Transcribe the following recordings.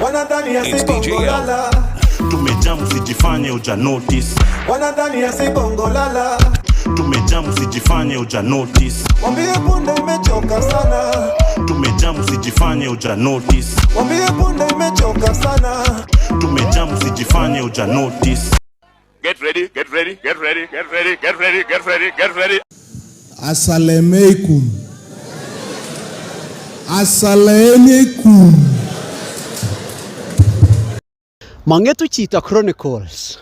Wanadhani ya bongo lala. Tumejamu sijifanye uja notice. Wanadhani ya bongo lala. Tumejamu sijifanye uja notice. Wambie punde imechoka sana. Tumejamu sijifanye uja notice. Wambie punde imechoka sana. Tumejamu sijifanye uja notice. Get ready, get ready, get ready, get ready, get ready, get ready, get ready. Assalamualaikum. Assalamualaikum. Mangetu Chita Chronicles.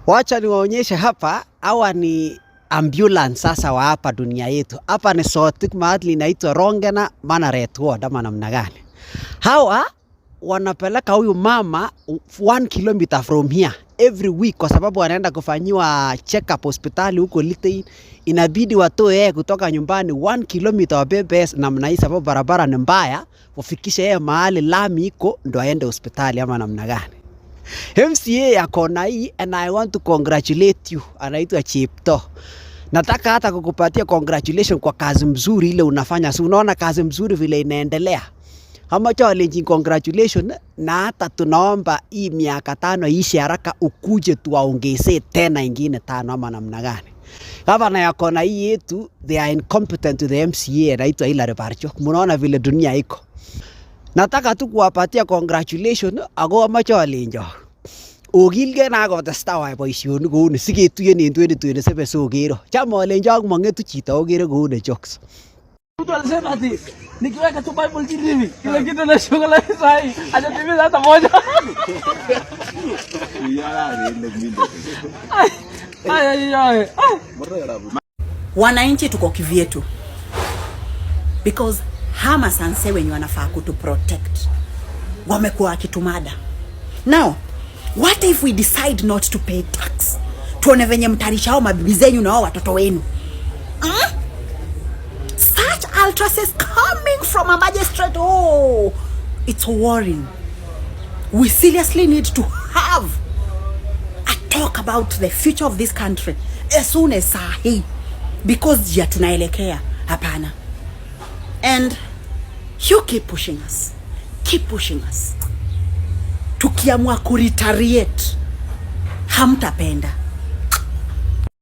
Wacha niwaonyeshe hapa, hawa ni ambulance sasa wa hapa dunia yetu. Hapa ni Sotik mahali inaitwa Rongena Manaret Ward ama namna gani. Hawa wanapeleka huyu mama 1 kilometer from here every week kwa sababu wanaenda kufanyiwa check up hospitali huko Litein. Inabidi watoe yeye kutoka nyumbani 1 kilometer wabebe namna hii sababu barabara ni mbaya, wafikishe yeye mahali lami iko ndo aende hospitali ama namna gani. MCA yako na hii and I want to congratulate you. Anaitwa Chipto. Nataka hata kukupatia congratulations kwa kazi mzuri ile unafanya. Si unaona kazi mzuri vile inaendelea. Hama Kalenjin congratulations, na hata tunaomba hii miaka 5 iishe haraka ukuje tuwaongezee tena ingine 5 ama namna gani. Gavana yako na hii yetu they are incompetent to the MCA anaitwa Hilary Barchok. Mnaona vile dunia iko. Nataka tu kuwapatia congratulations ago amache alenjo. Ogilge na kotesta wae boisionik kou ni siketuye en 2027 sokero. Cham alenjo ak Mangetu Chito ogere kou ne jokes. Ruto alisema ati nikiweka tu Bible chini hivi kila kitu na shughuli sahi hajatimiza hata moja. Wananchi tuko kivyetu because Hama Sanse wenye wanafaa kutu protect wamekuwa kitumada. Now what if we decide not to pay tax? Tuone venye mtarisha hao mabibi zenyu na hao watoto wenu. Such ultrases coming from a magistrate. Oh, it's worrying. We seriously need to have a talk about the future of this country as soon as sahi, because ya tunaelekea hapana. And you keep pushing us. Keep pushing us. Tukiamua kuretaliate hamtapenda.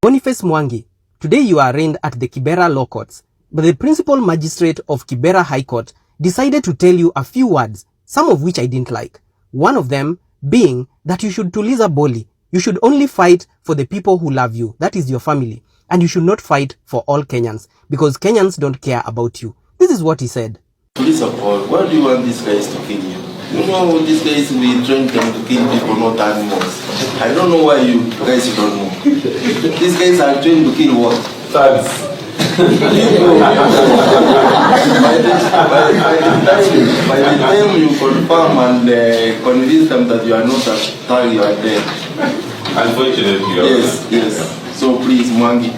Boniface Mwangi, today you are arraigned at the Kibera Law Courts, but the principal magistrate of Kibera High Court decided to tell you a few words, some of which I didn't like. One of them being that you should tuliza boli. You should only fight for the people who love you, that is your family, and you should not fight for all Kenyans, because Kenyans don't care about you. This is what he said. Tuliza Paul, why do you want these guys to kill you? You know these guys, we train them to kill people, not animals. I don't know why you guys don't know. These guys are trained to kill what? Thugs. By the time you confirm and convince them that you are not a thug, you are dead. Unfortunately, yes. So please, Mwangi,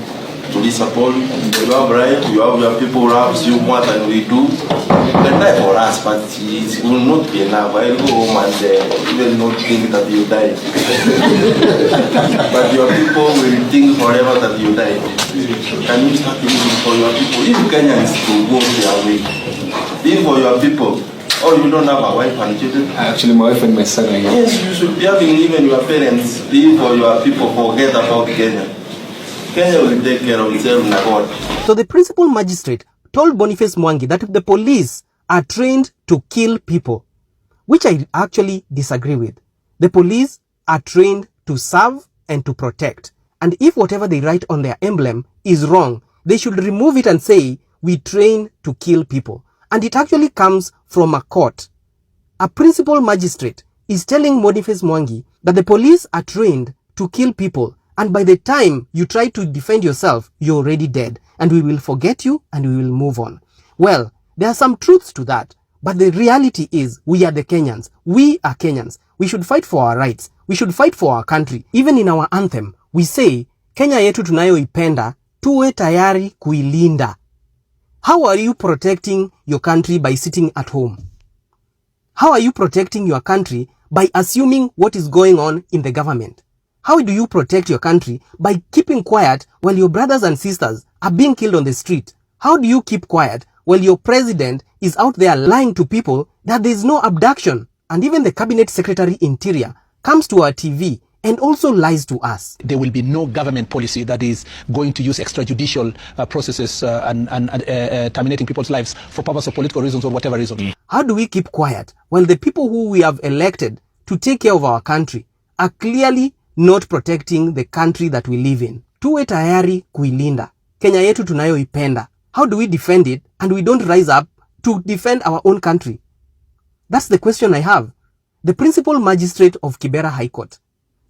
Tuliza Paul, you have right, you have your people who loves you more than we do. You can die for us, but it will not be enough. I will go home and even not think that you died. But your people will think forever that you died. Can you start thinking for your people? If Kenyans to go their way, think for your people. Oh, you don't have a wife and children? Actually, my wife and my son are here. Yes, you should be having even your parents. Think for your people, forget about Kenya. Kenya will take care of itself in God. So the principal magistrate told Boniface Mwangi that the police are trained to kill people, which I actually disagree with. The police are trained to serve and to protect. And if whatever they write on their emblem is wrong, they should remove it and say, we train to kill people. And it actually comes from a court. A principal magistrate is telling Boniface Mwangi that the police are trained to kill people. And by the time you try to defend yourself, you're already dead. And we will forget you and we will move on. Well, there are some truths to that. But the reality is, we are the Kenyans. We are Kenyans. We should fight for our rights. We should fight for our country. Even in our anthem, we say, Kenya yetu tunayoipenda, tuwe tayari kuilinda. How are you protecting your country by sitting at home? How are you protecting your country by assuming what is going on in the government? How do you protect your country by keeping quiet while your brothers and sisters are being killed on the street? How do you keep quiet while your president is out there lying to people that there is no abduction? and even the Cabinet Secretary Interior comes to our TV and also lies to us. There will be no government policy that is going to use extrajudicial processes and terminating people's lives for purpose of political reasons or whatever reason. How do we keep quiet while the people who we have elected to take care of our country are clearly not protecting the country that we live in? Tuwe tayari kuilinda Kenya yetu tunayoipenda. How do we defend it and we don't rise up to defend our own country? That's the question I have. The principal magistrate of Kibera High Court,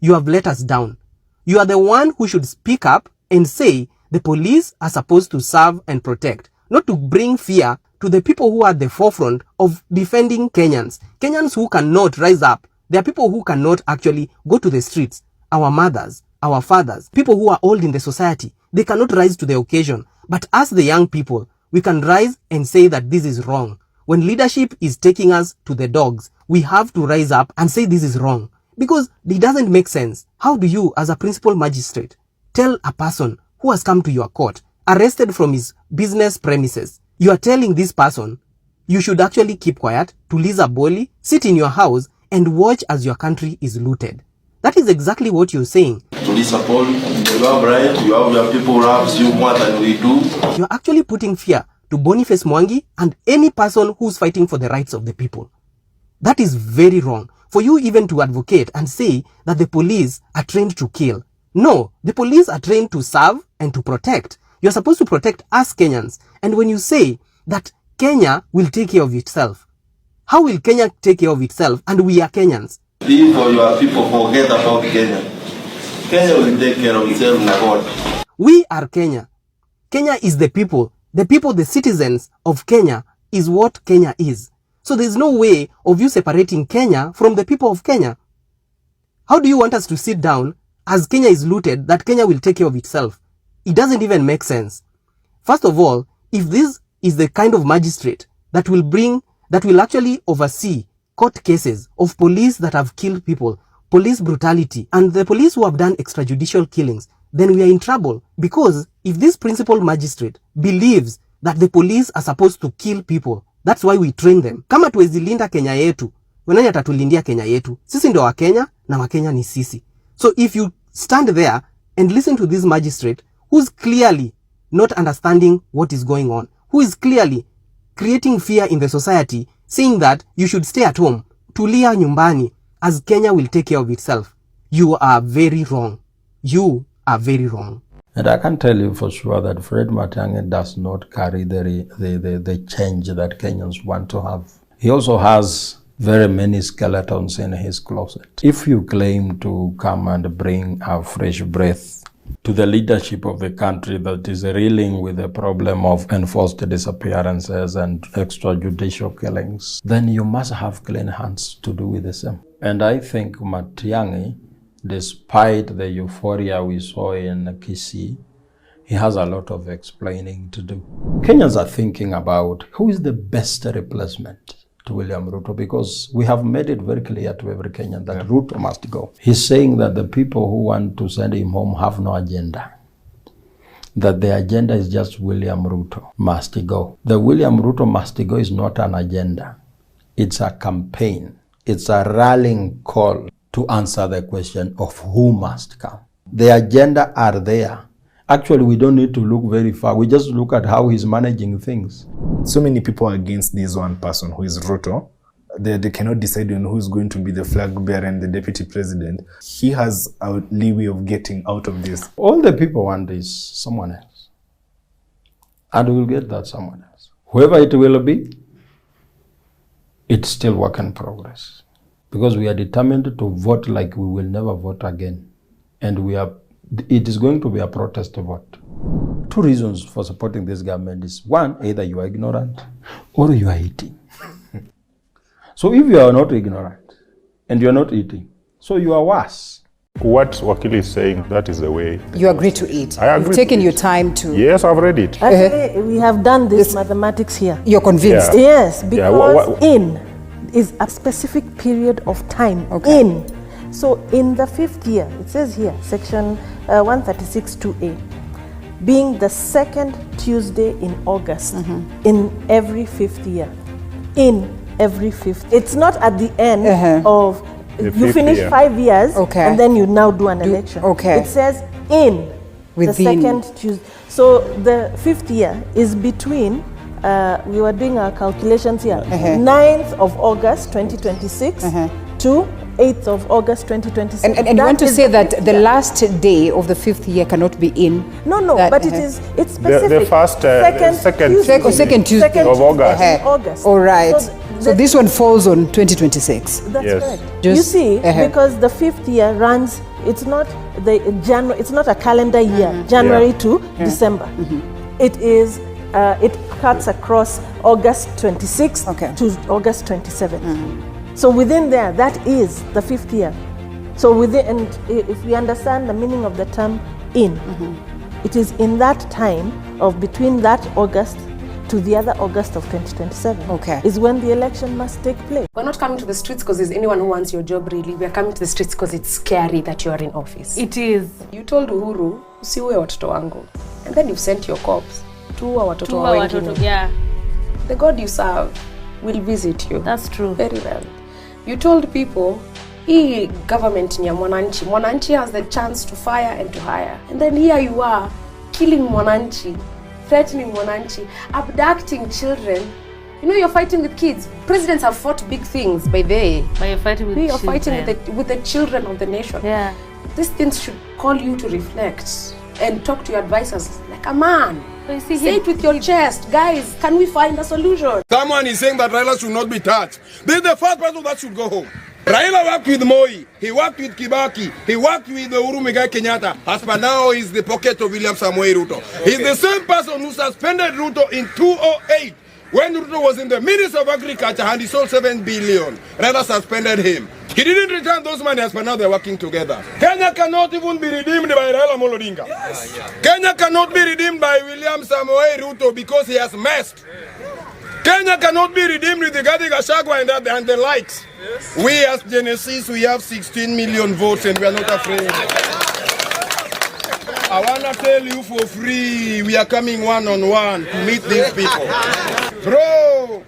you have let us down. You are the one who should speak up and say the police are supposed to serve and protect, not to bring fear to the people who are at the forefront of defending Kenyans. Kenyans who cannot rise up. There are people who cannot actually go to the streets. Our mothers, our fathers, people who are old in the society, they cannot rise to the occasion. But as the young people, we can rise and say that this is wrong. When leadership is taking us to the dogs, we have to rise up and say this is wrong. Because it doesn't make sense. How do you, as a principal magistrate, tell a person who has come to your court, arrested from his business premises, you are telling this person, you should actually keep quiet, tuliza boli, sit in your house, and watch as your country is looted. That is exactly what you're saying. Tuliza boli, you have right, you have your people who loves you more than we do. You're actually putting fear to Boniface Mwangi and any person who's fighting for the rights of the people. That is very wrong. For you even to advocate and say that the police are trained to kill. No, the police are trained to serve and to protect. You're supposed to protect us Kenyans. And when you say that Kenya will take care of itself, how will Kenya take care of itself and we are Kenyans? Leave for your people, forget about Kenya. Kenya will take care of itself, my God. We are Kenya. Kenya is the people, the citizens of Kenya is what Kenya is. So there's no way of you separating Kenya from the people of Kenya. How do you want us to sit down as Kenya is looted that Kenya will take care of itself? It doesn't even make sense. First of all, if this is the kind of magistrate that will actually oversee court cases of police that have killed people, police brutality, and the police who have done extrajudicial killings, then we are in trouble. Because if this principal magistrate believes that the police are supposed to kill people, that's why we train them. Kama tuwezilinda Kenya yetu, wenani atatulindia Kenya yetu? Sisi ndo wa Kenya na wa Kenya ni sisi. So if you stand there and listen to this magistrate who's clearly not understanding what is going on, who is clearly creating fear in the society, saying that you should stay at home, tulia nyumbani, as Kenya will take care of itself, you are very wrong. You are very wrong. And I can tell you for sure that Fred Matiang'i does not carry the change that Kenyans want to have. He also has very many skeletons in his closet. If you claim to come and bring a fresh breath to the leadership of the country that is reeling with the problem of enforced disappearances and extrajudicial killings, then you must have clean hands to do with the same. And I think Matiang'i, despite the euphoria we saw in Kisii, he has a lot of explaining to do. Kenyans are thinking about who is the best replacement to William Ruto, because we have made it very clear to every Kenyan that Ruto must go. He's saying that the people who want to send him home have no agenda, that the agenda is just William Ruto must go. The William Ruto must go is not an agenda. It's a campaign. It's a rallying call to answer the question of who must come. The agenda are there. Actually, we don't need to look very far. We just look at how he's managing things. So many people are against this one person who is Ruto. They cannot decide on who's going to be the flag bearer and the deputy president. He has a leeway of getting out of this. All the people want is someone else. And we'll get that someone else. Whoever it will be, it's still work in progress. Because we are determined to vote like we will never vote again. And it is going to be a protest vote. Two reasons for supporting this government is, one, either you are ignorant or you are eating. So if you are not ignorant and you are not eating, so you are worse. What Wakili is saying, that is the way. You agree to eat. I agree. You've taken your time to... Yes, I've read it. Actually, we have done this mathematics here. You're convinced? Yeah. Yes, because in is a specific period of time. Okay. In. So in the 5th year, it says here, section 136(2)(a), being the second Tuesday in August in every 5th year. In every fifth. It's not at the end of The you fifth finish year. 5 years Okay. and then you now do an election. okay. It says in the Within. second Tuesday. So the 5th year is between, we were doing our calculations here, 9th of August 2026 to 8th of August 2026. And you That want to is say the that fifth the year. last day of the 5th year cannot be in? No, that- but it's specific. The first, second Tuesday. Second Tuesday. Second of Tuesday August. in August. All right. So So this one falls on 2026. That's Yes. correct. Just- you see, because the 5th year runs, it's not the January, it's not a calendar year, January to December. It is, it cuts across August 26th to August 27th. So within there, that is the 5th year. So within, and if we understand the meaning of the term in, it is in that time of between that August to the other August of 2027 is when the election must take place. We're not coming to the streets because there's anyone who wants your job really. We're coming to the streets because it's scary that you are in office. It is. You told Uhuru, usiue watoto wangu. And then you've sent your cops to watoto wa wengine. Yeah. The God you serve will visit you. That's true. Very well. You told people, hii government ni ya mwananchi. Mwananchi has the chance to fire and to hire. And then here you are, killing mwananchi, threatening mwananchi, abducting children. You know, you're fighting with kids. Presidents have fought big things by the But you're fighting with You're children. fighting with the children of the nation. Yeah. These things should call you to reflect and talk to your advisors like a man. you see Say it with your chest. Guys, can we find a solution? Someone is saying that Raila should not be touched. This is the first person that should go home. Raila worked with Moi, he worked with Kibaki, he worked with Uhuru Muigai Kenyatta. As per now, he's the pocket of William Samoei Ruto. He's the same person who suspended Ruto in 2008 when Ruto was in the Ministry of Agriculture and he sold 7 billion. Raila suspended him. He didn't return those money. As per now, they're working together. Kenya cannot even be redeemed by Raila Amolo Odinga. Kenya cannot be redeemed by William Samoei Ruto because he has messed. Kenya cannot be redeemed with the Rigathi Gachagua and the likes. We as Genesis, we have 16 million votes and we are not afraid. I want to tell you for free, we are coming one-on-one to meet these people. Bro,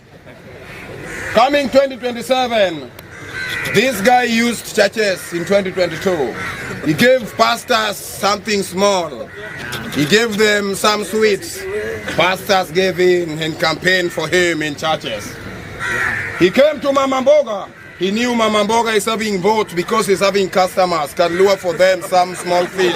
coming 2027, this guy used churches in 2022. He gave pastors something small. He gave them some sweets. Pastors gave in and campaigned for him in churches. He came to Mama Mboga. He knew Mama Mboga is having votes because he's having customers. Can lure for them some small fish,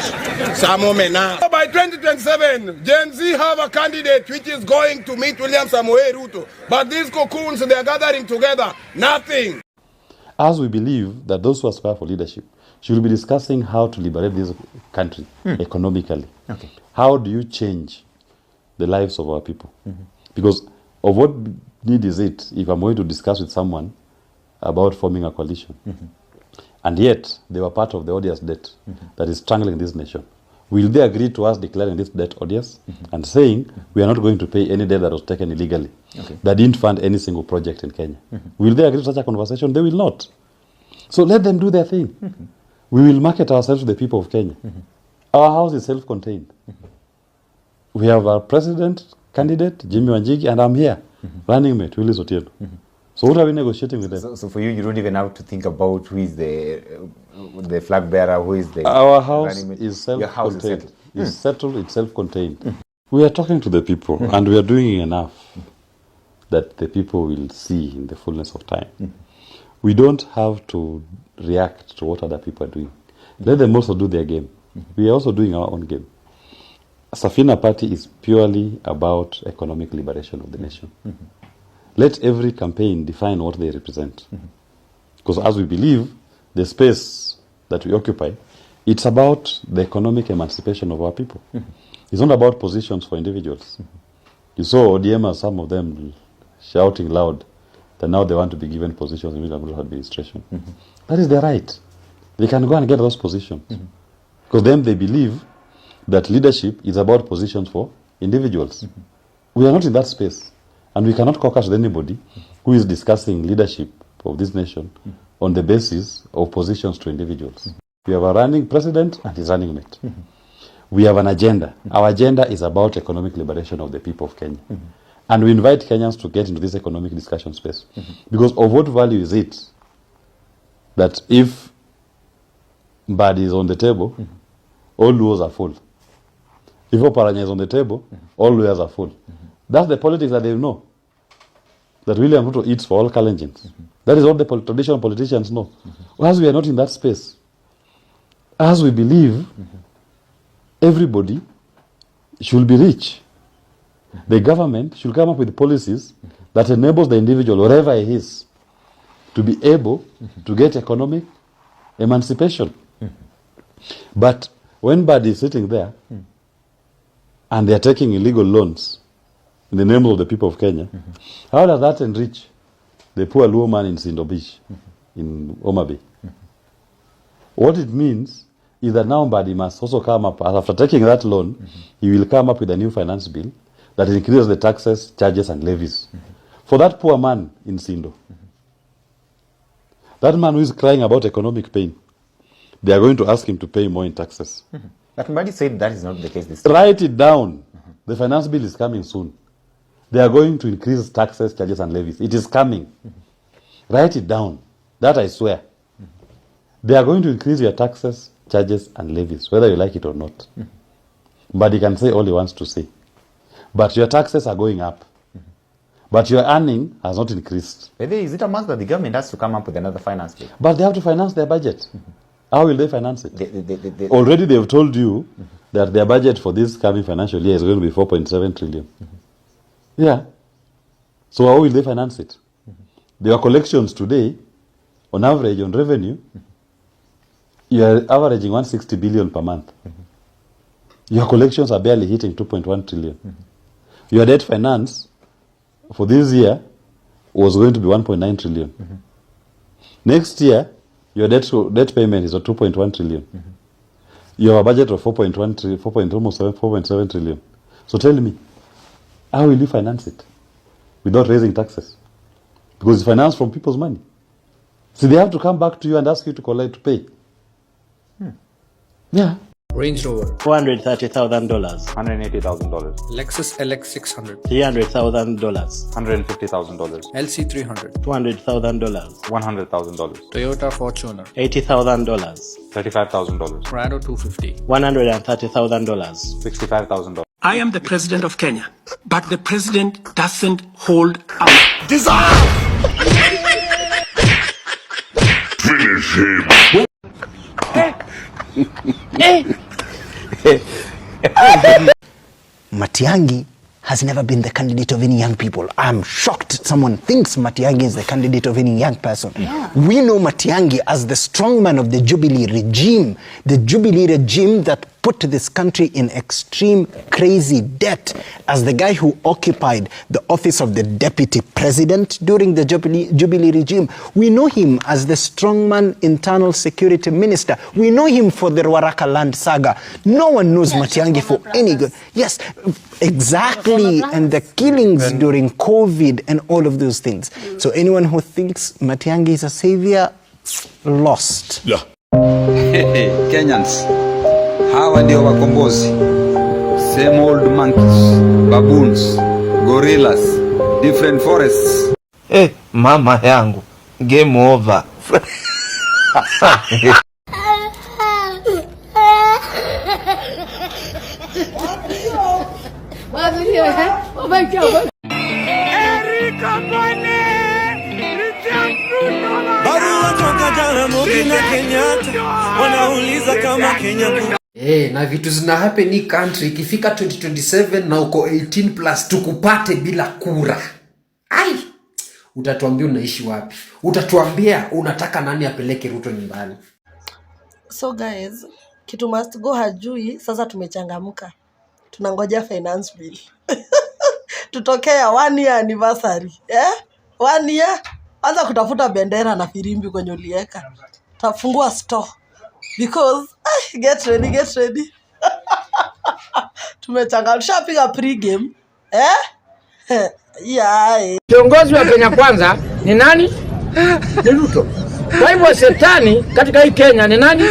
some omena. By 2027, Gen Z have a candidate which is going to meet William Samoei Ruto. But these cocoons, they are gathering together. Nothing. As we believe that those who aspire for leadership should be discussing how to liberate this country economically. Okay. How do you change the lives of our people? Because of what need is it if I'm going to discuss with someone about forming a coalition? And yet, they were part of the odious debt that is strangling this nation. Will they agree to us declaring this debt odious and saying we are not going to pay any debt that was taken illegally, that didn't fund any single project in Kenya? Will they agree to such a conversation? They will not. So let them do their thing. We will market ourselves to the people of Kenya. Our house is self-contained. We have our president candidate, Jimmy Wanjigi, and I'm here, running mate, Willis Otieno. So what are we negotiating with them? So for you, you don't even have to think about who is the flag bearer, who is the... Our house running mate. is Your house is self-contained. settled. It's settled, it's self-contained. We are talking to the people, and we are doing enough that the people will see in the fullness of time. We don't have to react to what other people are doing. Let them also do their game. We are also doing our own game. Safina Party is purely about economic liberation of the nation. Let every campaign define what they represent. Because as we believe, the space that we occupy, it's about the economic emancipation of our people. It's not about positions for individuals. You saw ODM as some of them shouting loud that now they want to be given positions in the administration. That is their right. They can go and get those positions. Because then they believe that leadership is about positions for individuals. We are not in that space. And we cannot caucus with anybody who is discussing leadership of this nation on the basis of positions to individuals. We have a running president and his running mate. We have an agenda. Our agenda is about economic liberation of the people of Kenya. And we invite Kenyans to get into this economic discussion space. Because of what value is it that if Mbadi is on the table, all lawyers are full. If Oparanya is on the table, all lawyers are full. That's the politics that they know. That William Ruto eats for all Kalenjins. That is what the traditional politicians know. As we are not in that space, as we believe everybody should be rich, the government should come up with policies that enables the individual, wherever he is, to be able to get economic emancipation. But when Mbadi is sitting there and they are taking illegal loans in the name of the people of Kenya, how does that enrich the poor Luo man in Sindo Beach, in Omabe? What it means is that now Mbadi must also come up, after taking that loan, he will come up with a new finance bill that increases the taxes, charges, and levies. For that poor man in Sindo, that man who is crying about economic pain, they are going to ask him to pay more in taxes. But Mbadi said that is not the case this time. Write it down. The finance bill is coming soon. They are going to increase taxes, charges, and levies. It is coming. Write it down. That I swear. They are going to increase your taxes, charges, and levies, whether you like it or not. But he can say all he wants to say. But your taxes are going up. But your earning has not increased. Is it a must that the government has to come up with another finance bill? But they have to finance their budget. How will they finance it? Already they have told you that their budget for this coming financial year is going to be 4.7 trillion. Yeah. So how will they finance it? Their collections today, on average, on revenue, you are averaging 160 billion per month. Your collections are barely hitting 2.1 trillion. Your debt finance for this year was going to be 1.9 trillion. Next year, your debt payment is at 2.1 trillion. You have a budget of 4.7 trillion. So tell me, how will you finance it without raising taxes? Because it's financed from people's money. So they have to come back to you and ask you to collect, to pay. Yeah. Range Rover, $430,000. $180,000. Lexus LX 600, $300,000. $150,000. LC 300, $200,000. $100,000. Toyota Fortuner, $80,000. $35,000. Prado 250, $130,000. $65,000. I am the president of Kenya, but the president doesn't hold up. Finish him. Matiang'i has never been the candidate of any young people. I'm shocked someone thinks Matiang'i is the candidate of any young person. Yeah. We know Matiang'i as the strongman of the Jubilee regime that put this country in extreme crazy debt, as the guy who occupied the office of the deputy president during the Jubilee regime. We know him as the strongman internal security minister. We know him for the Ruaraka land saga. No one knows Matiang'i for any good. Yes, exactly. And the killings during COVID and all of those things. So anyone who thinks Matiang'i is a savior, lost. Yeah. Kenyans, hawa ndio wakombozi. Same old monkeys, baboons, gorillas, different forests. Mama yangu, game over. Na vitu zina happen in country ikifika 2027 na uko 18 plus tukupate bila kura. Ai! Utatuambia unaishi wapi? Utatuambia unataka nani apeleke Ruto nyumbani? So guys, kitu must go hajui, sasa tumechangamka. Tunangoja finance bill. Tutokea 1 year anniversary. 1 year. Anza kutafuta bendera na firimbi kwenye ulieka. Tafungua store. Because, get ready. Tumechangamka. Tushapiga pre-game. Kiongozi wa Kenya kwanza ni nani? Ni Ruto. Kwa hivyo shetani katika hii Kenya ni nani?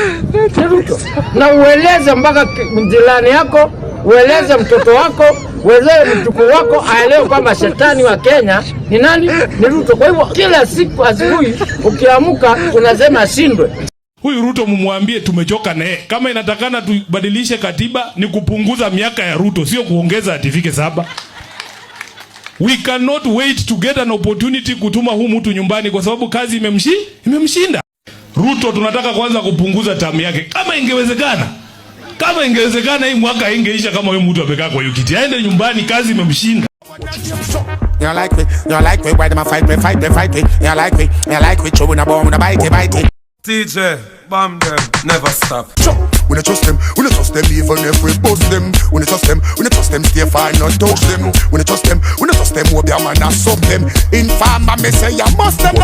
Ni Ruto. Na ueleze mpaka jirani yako, ueleze mtoto wako, Wewe mtuko wako aelewe kwamba shetani wa Kenya ni nani? Ni Ruto. Kwa hivyo kila siku asubuhi ukiamka unasema ashindwe. Huyu Ruto mumwambie tumechoka naye. Kama inatakana tubadilishe katiba ni kupunguza miaka ya Ruto, sio kuongeza atifike 7. We cannot wait to get an opportunity kutuma huu mtu nyumbani kwa sababu kazi imemshinda. Ruto tunataka kwanza kupunguza tamu yake. Kama ingewezekana hii mwaka ingeisha kama huyu mtu amekaa kwa hiyo kiti. Aende nyumbani, kazi imemshinda. You like me, why them a fight me? You like me, chewing a bomb, bite it. TJ, bomb them, never stop. We don't trust them, even if we bust them. We don't trust them, stay fine, not touch them. We don't trust them, hope your man a sub them. Informer me say you must them.